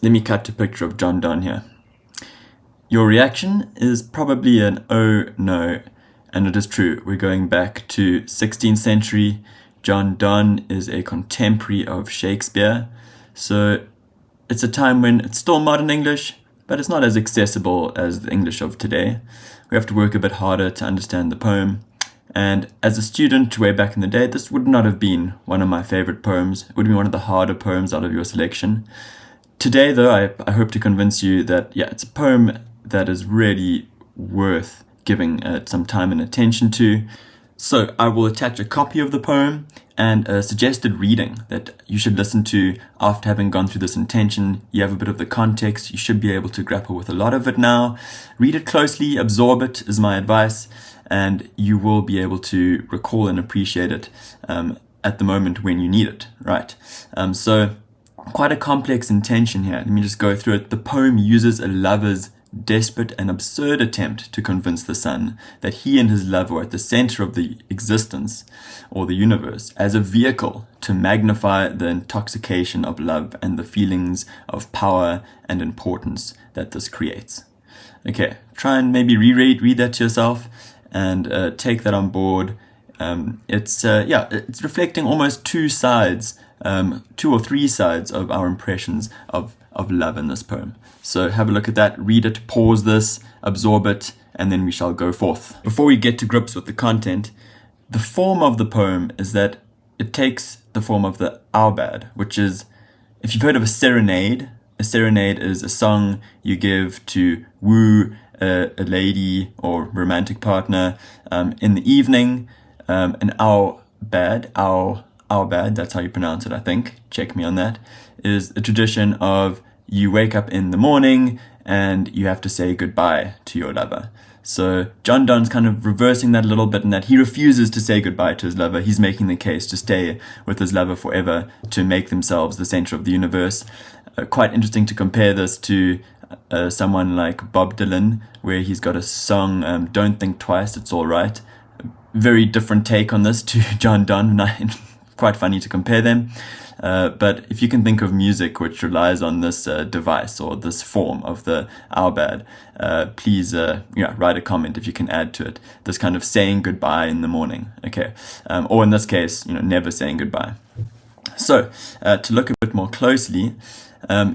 let me cut to a picture of John Donne here. Your reaction is probably an oh no, and it is true. We're going back to 16th century. John Donne is a contemporary of Shakespeare, so it's a time when it's still modern English, but it's not as accessible as the English of today. We have to work a bit harder to understand the poem. And as a student way back in the day, this would not have been one of my favorite poems. It would have been one of the harder poems out of your selection. Today, though, I hope to convince you that, yeah, it's a poem that is really worth giving some time and attention to. So I will attach a copy of the poem and a suggested reading that you should listen to after having gone through this intention. You have a bit of the context. You should be able to grapple with a lot of it now. Read it closely, absorb it is my advice, and you will be able to recall and appreciate it at the moment when you need it, right? So quite a complex intention here. Let me just go through it. The poem uses a lover's desperate and absurd attempt to convince the sun that he and his love are at the center of the existence or the universe as a vehicle to magnify the intoxication of love and the feelings of power and importance that this creates. Okay, try and maybe read that to yourself and take that on board. It's reflecting almost two or three sides of our impressions of love in this poem. So have a look at that, read it, pause this, absorb it, and then we shall go forth. Before we get to grips with the content, the form of the poem is that it takes the form of the aubade, which is, if you've heard of a serenade is a song you give to woo a lady or romantic partner in the evening. An aubade, that's how you pronounce it, I think, check me on that, is a tradition of you wake up in the morning and you have to say goodbye to your lover. So John Donne's kind of reversing that a little bit in that he refuses to say goodbye to his lover. He's making the case to stay with his lover forever, to make themselves the center of the universe. Quite interesting to compare this to someone like Bob Dylan, where he's got a song, Don't Think Twice, It's All Right. Very different take on this to John Donne, and quite funny to compare them. But if you can think of music which relies on this device or this form of the aubade, please write a comment if you can add to it. This kind of saying goodbye in the morning, okay? Or in this case, never saying goodbye. So to look a bit more closely,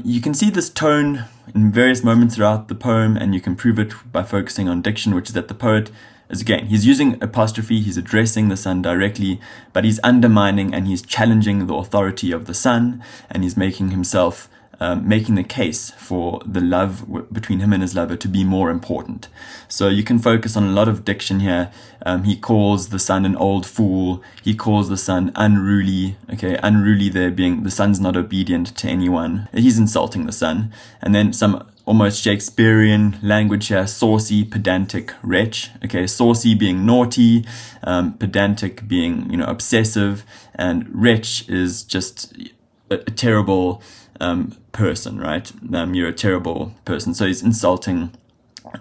you can see this tone in various moments throughout the poem, and you can prove it by focusing on diction, which is that the poet is, again, he's using apostrophe, he's addressing the sun directly, but he's undermining and he's challenging the authority of the sun, and he's making himself, making the case for the love between him and his lover to be more important. So you can focus on a lot of diction here. He calls the sun an old fool. He calls the sun unruly. Okay, unruly there being the sun's not obedient to anyone. He's insulting the sun. And then some almost Shakespearean language here, saucy, pedantic, wretch. Okay, saucy being naughty, pedantic being, obsessive, and wretch is just a terrible person, right? You're a terrible person. So he's insulting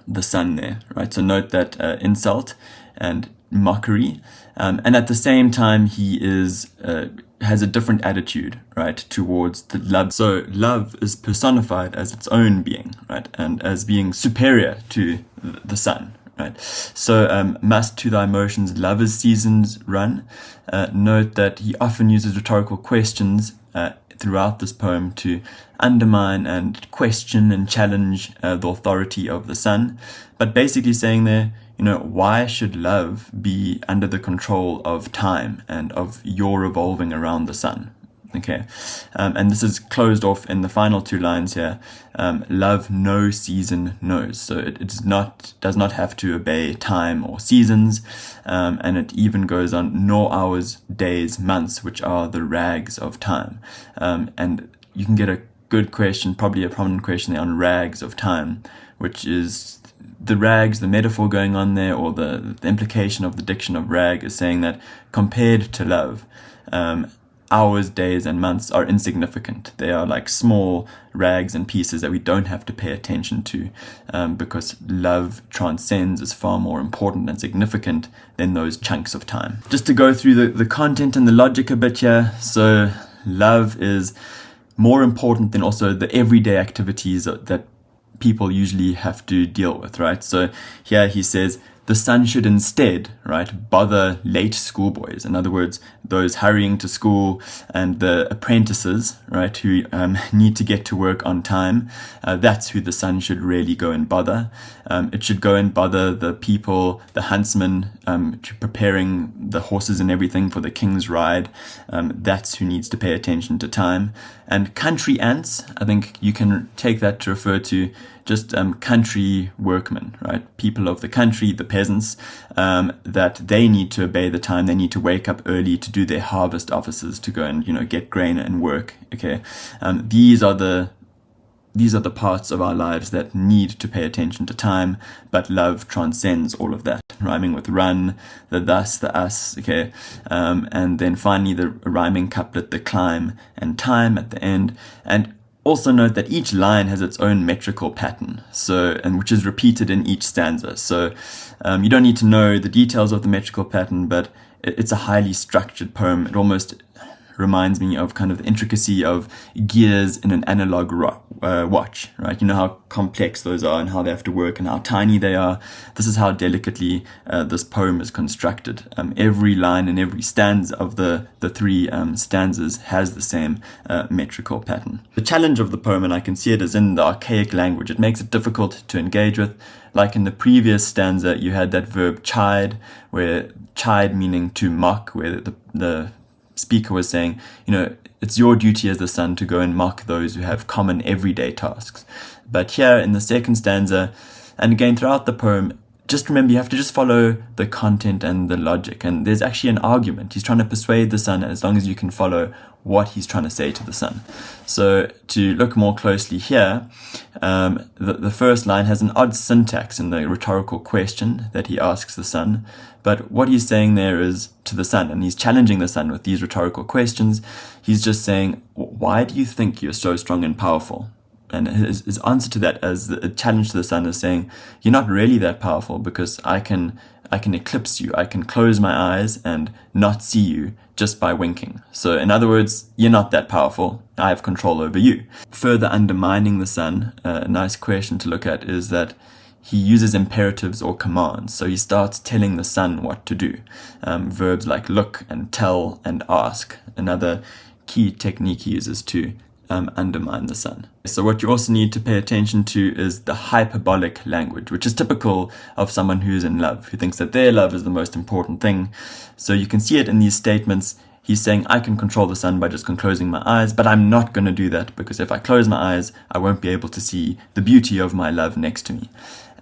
the sun there, right? So note that insult and mockery. And at the same time, he has a different attitude, right, towards the love. So love is personified as its own being, right, and as being superior to the sun, right? So must to thy motions lovers' seasons run. Note that he often uses rhetorical questions throughout this poem to undermine and question and challenge the authority of the sun, but basically saying there, why should love be under the control of time and of your revolving around the sun? Okay, and this is closed off in the final two lines here. Love no season knows, so it does not have to obey time or seasons, and it even goes on nor hours, days, months, which are the rags of time. And you can get a good question, probably a prominent question there on rags of time, which is the rags, the metaphor going on there, or the implication of the diction of rag is saying that compared to love, hours, days, and months are insignificant. They are like small rags and pieces that we don't have to pay attention to, because love transcends, is far more important and significant than those chunks of time. Just to go through the content and the logic a bit here. So love is more important than also the everyday activities that people usually have to deal with, right? So here he says, the sun should instead, right, bother late schoolboys. In other words, those hurrying to school and the apprentices, right, who need to get to work on time. That's who the sun should really go and bother. It should go and bother the people, the huntsmen, preparing the horses and everything for the king's ride. That's who needs to pay attention to time. And country ants, I think you can take that to refer to just country workmen, right? People of the country, the peasants, that they need to obey the time. They need to wake up early to do their harvest offices, to go and, get grain and work. Okay, these are the parts of our lives that need to pay attention to time, but love transcends all of that. Rhyming with run, the thus, the us, okay, and then finally the rhyming couplet, the climb, and time at the end. And also note that each line has its own metrical pattern, and which is repeated in each stanza. So you don't need to know the details of the metrical pattern, but it's a highly structured poem. It almost reminds me of kind of the intricacy of gears in an analog watch, right? You know how complex those are and how they have to work and how tiny they are. This is how delicately this poem is constructed. Every line and every stanza of the three stanzas has the same metrical pattern. The challenge of the poem, and I can see it, is in the archaic language. It makes it difficult to engage with. Like in the previous stanza, you had that verb chide, where chide meaning to mock, where the speaker was saying, it's your duty as the sun to go and mock those who have common everyday tasks. But here in the second stanza, and again throughout the poem, just remember you have to just follow the content and the logic. And there's actually an argument. He's trying to persuade the sun, as long as you can follow what he's trying to say to the sun. So to look more closely here, the first line has an odd syntax in the rhetorical question that he asks the sun. But what he's saying there is to the sun, and he's challenging the sun with these rhetorical questions. He's just saying, why do you think you're so strong and powerful? And his answer to that, as a challenge to the sun, is saying, you're not really that powerful, because I can eclipse you. I can close my eyes and not see you just by winking. So in other words, you're not that powerful. I have control over you. Further undermining the sun, a nice question to look at is that he uses imperatives or commands. So he starts telling the sun what to do. Verbs like look and tell and ask. Another key technique he uses to undermine the sun. So what you also need to pay attention to is the hyperbolic language, which is typical of someone who's in love, who thinks that their love is the most important thing. So you can see it in these statements. He's saying, I can control the sun by just closing my eyes, but I'm not going to do that, because if I close my eyes, I won't be able to see the beauty of my love next to me.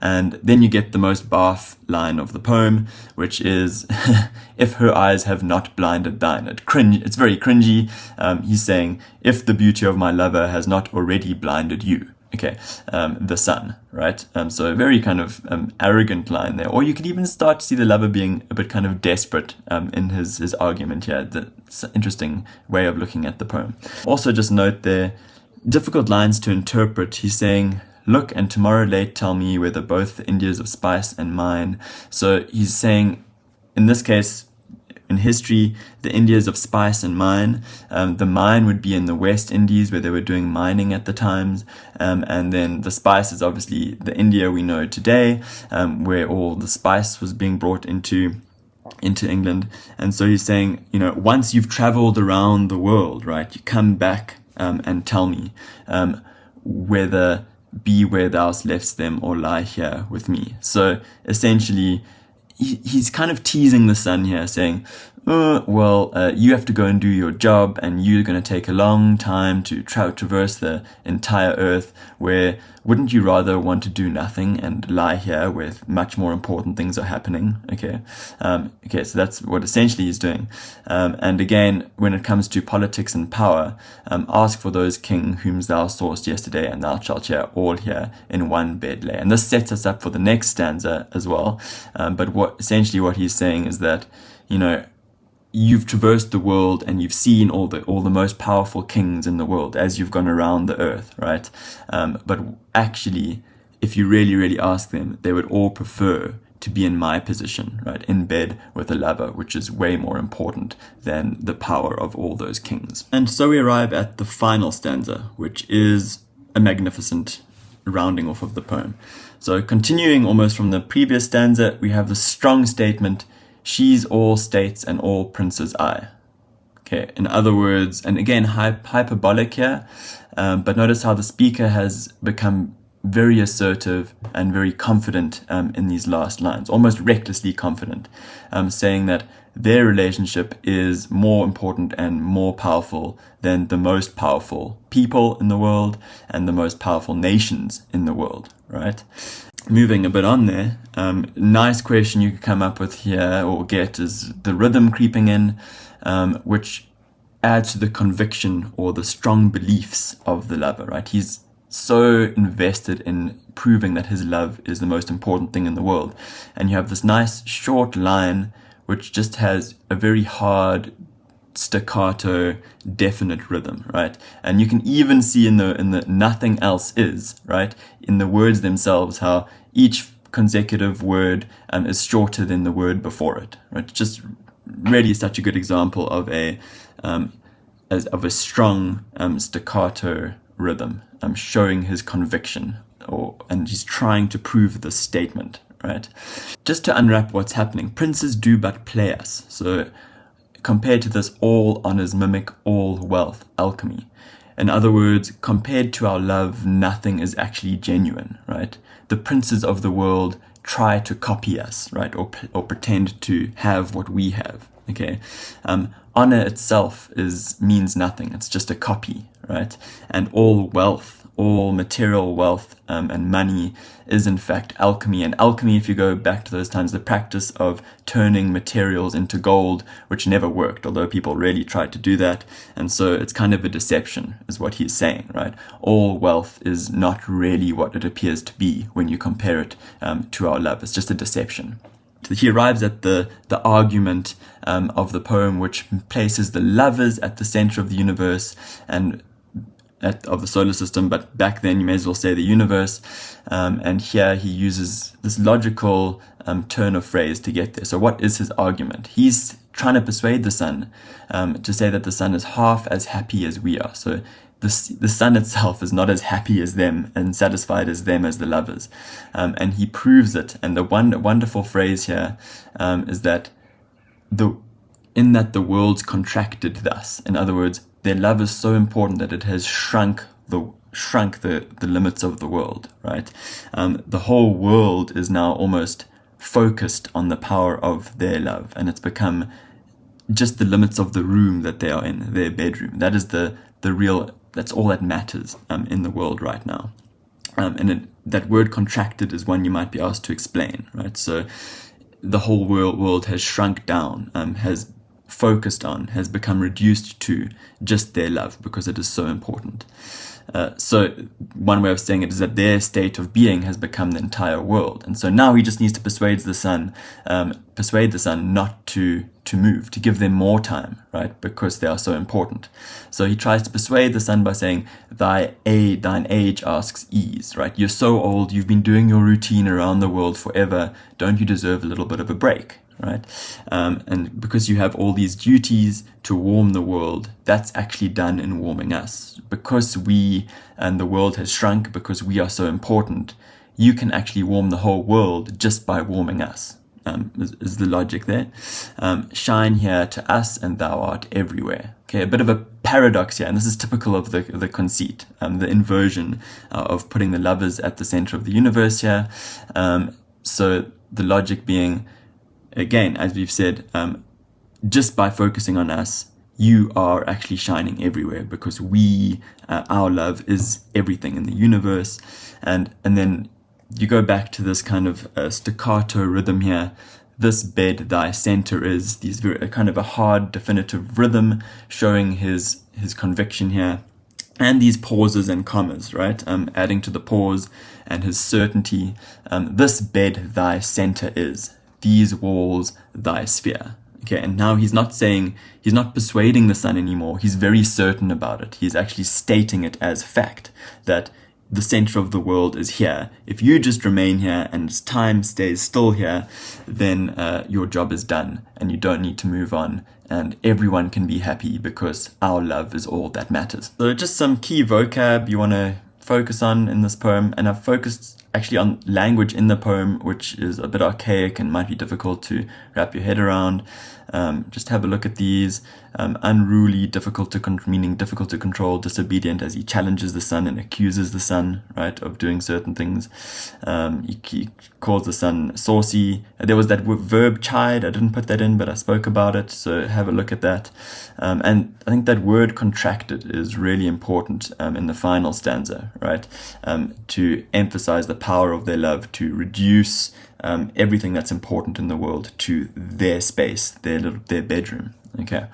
And then you get the most barf line of the poem, which is, if her eyes have not blinded thine. It's very cringy. He's saying, if the beauty of my lover has not already blinded you. Okay, the sun, right? So a very kind of arrogant line there. Or you could even start to see the lover being a bit kind of desperate in his argument here. That's an interesting way of looking at the poem. Also just note there, difficult lines to interpret. He's saying, look, and tomorrow late tell me whether both the Indias of spice and mine. So he's saying, in this case, in history, the Indias of spice and mine. The mine would be in the West Indies, where they were doing mining at the times. And then the spice is obviously the India we know today, where all the spice was being brought into England. And so he's saying, once you've traveled around the world, right, you come back and tell me whether be where thou left'st them or lie here with me. So essentially, he's kind of teasing the sun here, saying, you have to go and do your job, and you're going to take a long time to traverse the entire earth, where wouldn't you rather want to do nothing and lie here where much more important things are happening? Okay, so that's what essentially he's doing. And again, when it comes to politics and power, ask for those king whom thou sawest yesterday, and thou shalt hear all here in one bed lay. And this sets us up for the next stanza as well. But what he's saying is that, you've traversed the world and you've seen all the most powerful kings in the world as you've gone around the earth, right? But actually, if you really, really ask them, they would all prefer to be in my position, right, in bed with a lover, which is way more important than the power of all those kings. And so we arrive at the final stanza, which is a magnificent rounding off of the poem. So continuing almost from the previous stanza, we have the strong statement, she's all states and all princes I. Okay, in other words, and again, hyperbolic here, but notice how the speaker has become very assertive and very confident in these last lines, almost recklessly confident, saying that their relationship is more important and more powerful than the most powerful people in the world and the most powerful nations in the world, right? Moving a bit on there, nice question you could come up with here or get is the rhythm creeping in, which adds to the conviction or the strong beliefs of the lover, right? He's so invested in proving that his love is the most important thing in the world. And you have this nice short line which just has a very hard staccato definite rhythm, right? And you can even see in the nothing else is, right, in the words themselves, how each consecutive word is shorter than the word before it, right? Just really such a good example of a strong staccato rhythm, showing his conviction, and he's trying to prove this statement, right? Just to unwrap what's happening, princes do but play us. So compared to this, all honors mimic all wealth, alchemy. In other words, compared to our love, nothing is actually genuine, right? The princes of the world try to copy us, right, or pretend to have what we have. Okay, honor itself means nothing. It's just a copy, right? And all wealth, all material wealth and money is in fact alchemy. And alchemy, if you go back to those times, the practice of turning materials into gold, which never worked, although people really tried to do that. And so it's kind of a deception, is what he's saying, right? All wealth is not really what it appears to be when you compare it to our love. It's just a deception. He arrives at the argument of the poem, which places the lovers at the center of the universe and of the solar system, but back then you may as well say the universe. And here he uses this logical turn of phrase to get there. So what is his argument? He's trying to persuade the sun to say that the sun is half as happy as we are. So the sun itself is not as happy as them and satisfied as them as the lovers. And he proves it. And the wonderful phrase here is that in that the world's contracted thus. In other words, their love is so important that it has shrunk the limits of the world, right? The whole world is now almost focused on the power of their love, and it's become just the limits of the room that they are in, their bedroom. That is the real, that's all that matters in the world right now. That word contracted is one you might be asked to explain, right? So the whole world has shrunk down, has focused on, has become reduced to just their love because it is so important. So one way of saying it is that their state of being has become the entire world. And so now he just needs to persuade the sun not to move, to give them more time, right? Because they are so important. So he tries to persuade the sun by saying, thine age asks ease, right? You're so old, you've been doing your routine around the world forever. Don't you deserve a little bit of a break? Right? And because you have all these duties to warm the world, that's actually done in warming us. Because we and the world has shrunk, because we are so important, you can actually warm the whole world just by warming us. Is the logic there? Shine here to us and thou art everywhere. Okay, a bit of a paradox here, and this is typical of the conceit, the inversion of putting the lovers at the center of the universe here. So the logic being, again, as we've said, just by focusing on us, you are actually shining everywhere because our love is everything in the universe. And then you go back to this kind of staccato rhythm here. This bed thy center is, these kind of a hard, definitive rhythm showing his conviction here. And these pauses and commas, right? Adding to the pause and his certainty. This bed thy center is. These walls thy sphere. Okay, and now he's not persuading the sun anymore. He's very certain about it. He's actually stating it as fact that the center of the world is here. If you just remain here and time stays still here, then your job is done and you don't need to move on, and everyone can be happy because our love is all that matters. So just some key vocab you want to focus on in this poem, and I've focused actually on language in the poem, which is a bit archaic and might be difficult to wrap your head around. Just have a look at these. Unruly, meaning difficult to control, disobedient, as he challenges the sun and accuses the sun, right, of doing certain things. He calls the sun saucy. There was that verb chide. I didn't put that in, but I spoke about it, so have a look at that. And I think that word contracted is really important in the final stanza, right, to emphasize the power of their love, to reduce everything that's important in the world to their space, their bedroom. Okay.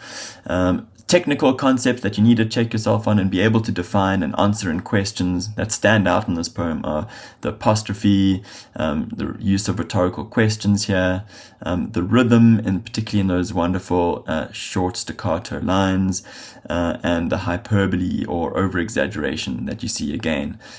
Technical concepts that you need to check yourself on and be able to define and answer in questions that stand out in this poem are the apostrophe, the use of rhetorical questions here, the rhythm, and particularly in those wonderful short staccato lines, and the hyperbole or over-exaggeration that you see again